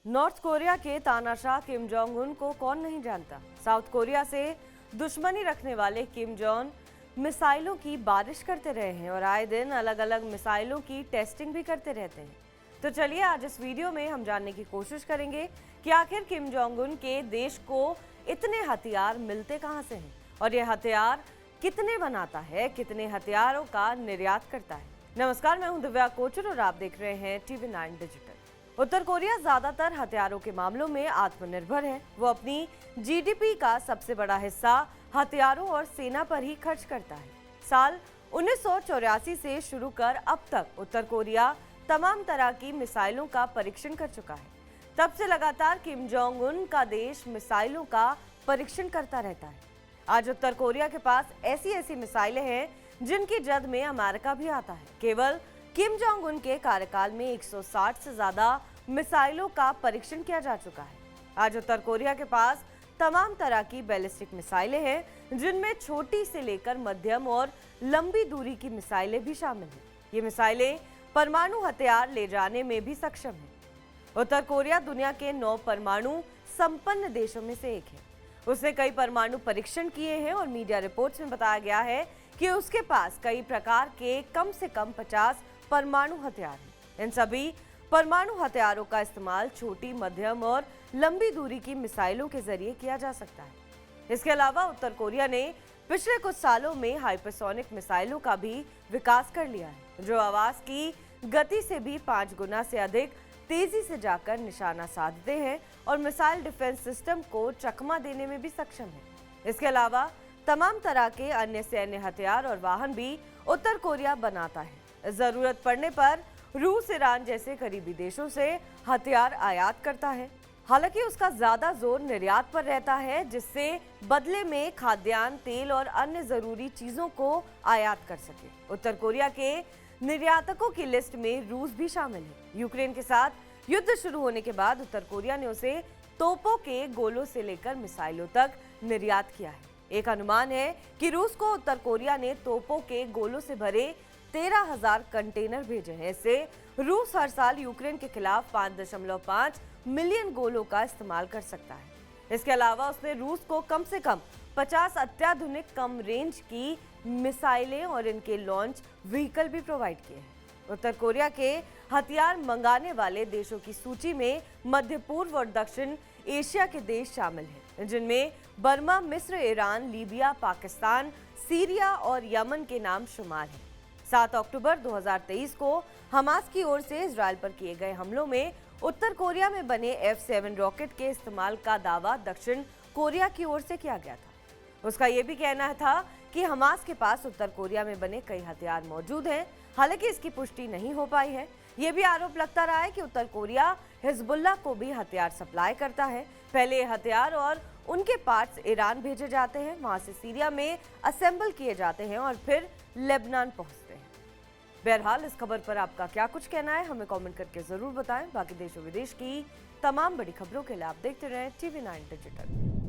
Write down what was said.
North Korea के तानाशाह Kim Jong Un को कौन नहीं जानता। साउथ कोरिया से दुश्मनी रखने वाले किम जोंग मिसाइलों की बारिश करते रहे हैं और आए दिन अलग अलग मिसाइलों की टेस्टिंग भी करते रहते हैं। तो चलिए आज इस वीडियो में हम जानने की कोशिश करेंगे कि आखिर किम जोंग उन के देश को इतने हथियार मिलते कहां से हैं और ये हथियार कितने बनाता है, कितने हथियारों का निर्यात करता है। नमस्कार, मैं हूं दिव्या कोचर और आप देख रहे हैं TV9 डिजिटल। उत्तर कोरिया ज्यादातर हथियारों के मामलों में आत्मनिर्भर है। वो अपनी जीडीपी का सबसे बड़ा हिस्सा हथियारों और सेना पर ही खर्च करता है। साल 1984 से शुरू कर अब तक उत्तर कोरिया तमाम तरह की मिसाइलों का परीक्षण कर चुका है। तब से लगातार किम जोंग उन का देश मिसाइलों का परीक्षण करता रहता है। आज उत्तर कोरिया के पास ऐसी मिसाइलें हैं जिनकी जद में अमेरिका भी आता है। केवल किम जोंग उन के कार्यकाल में 160 से ज्यादा मिसाइलों का परीक्षण किया जा चुका है। आज उत्तर कोरिया के पास तमाम तरह की बैलिस्टिक मिसाइलें हैं जिनमें छोटी से लेकर मध्यम और लंबी दूरी की मिसाइलें भी शामिल हैं। ये मिसाइलें परमाणु हथियार ले जाने में भी सक्षम है। उत्तर कोरिया दुनिया के 9 परमाणु संपन्न देशों में से एक है। उसने कई परमाणु परीक्षण किए हैं और मीडिया रिपोर्ट्स में बताया गया है कि उसके पास कई प्रकार के कम से कम 50 परमाणु हथियार हैं। इन सभी परमाणु हथियारों का इस्तेमाल छोटी, मध्यम और लंबी दूरी की मिसाइलों के जरिए किया जा सकता है। इसके अलावा उत्तर कोरिया ने पिछले कुछ सालों में हाइपरसोनिक मिसाइलों का भी विकास कर लिया है, जो आवाज की गति से भी 5 गुना से अधिक तेजी से जाकर निशाना साधते हैं और मिसाइल डिफेंस सिस्टम को चकमा देने में भी सक्षम है। इसके अलावा तमाम तरह के अन्य सैन्य हथियार और वाहन भी उत्तर कोरिया बनाता है। जरूरत पड़ने पर रूस, ईरान जैसे करीबी देशों से हथियार आयात करता है। हालांकि उसका ज्यादा जोर निर्यात पर रहता है, जिससे बदले में खाद्यान्न, तेल और अन्य जरूरी चीजों को आयात कर सके। उत्तर कोरिया के निर्यातकों की लिस्ट में रूस भी शामिल है। यूक्रेन के साथ युद्ध शुरू होने के बाद उत्तर कोरिया ने उसे तोपों के गोलों से लेकर मिसाइलों तक निर्यात किया है। एक अनुमान है कि रूस को उत्तर कोरिया ने तोपों के गोलों से भरे 13,000 कंटेनर भेजे हैं। इससे रूस हर साल यूक्रेन के खिलाफ 5.5 मिलियन गोलों का इस्तेमाल कर सकता है। इसके अलावा उसने रूस को कम से कम 50 अत्याधुनिक कम रेंज की मिसाइलें और इनके लॉन्च व्हीकल भी प्रोवाइड किए हैं। उत्तर कोरिया के हथियार मंगाने वाले देशों की सूची में मध्य पूर्व और दक्षिण एशिया के देश शामिल हैं, जिनमें बर्मा, मिस्र, ईरान, लीबिया, पाकिस्तान, सीरिया और यमन के नाम शुमार हैं। 7 अक्टूबर 2023 को हमास की ओर से इजरायल पर किए गए हमलों में उत्तर कोरिया में बने F-7 रॉकेट के इस्तेमाल का दावा दक्षिण कोरिया की ओर से किया गया था। उसका यह भी कहना था कि हमास के पास उत्तर कोरिया में बने कई हथियार मौजूद हैं। हालांकि इसकी पुष्टि नहीं हो पाई है। यह भी आरोप लगता रहा है कि उत्तर कोरिया हिजबुल्लाह को भी हथियार सप्लाई करता है। पहले ये हथियार और उनके पार्ट्स ईरान भेजे जाते हैं, वहां से सीरिया में असेंबल किए जाते हैं और फिर लेबनान पहुंचते हैं। बहरहाल इस खबर पर आपका क्या कुछ कहना है, हमें कमेंट करके जरूर बताएं। बाकी देश और विदेश की तमाम बड़ी खबरों के लिए आप देखते रहें TV9 डिजिटल।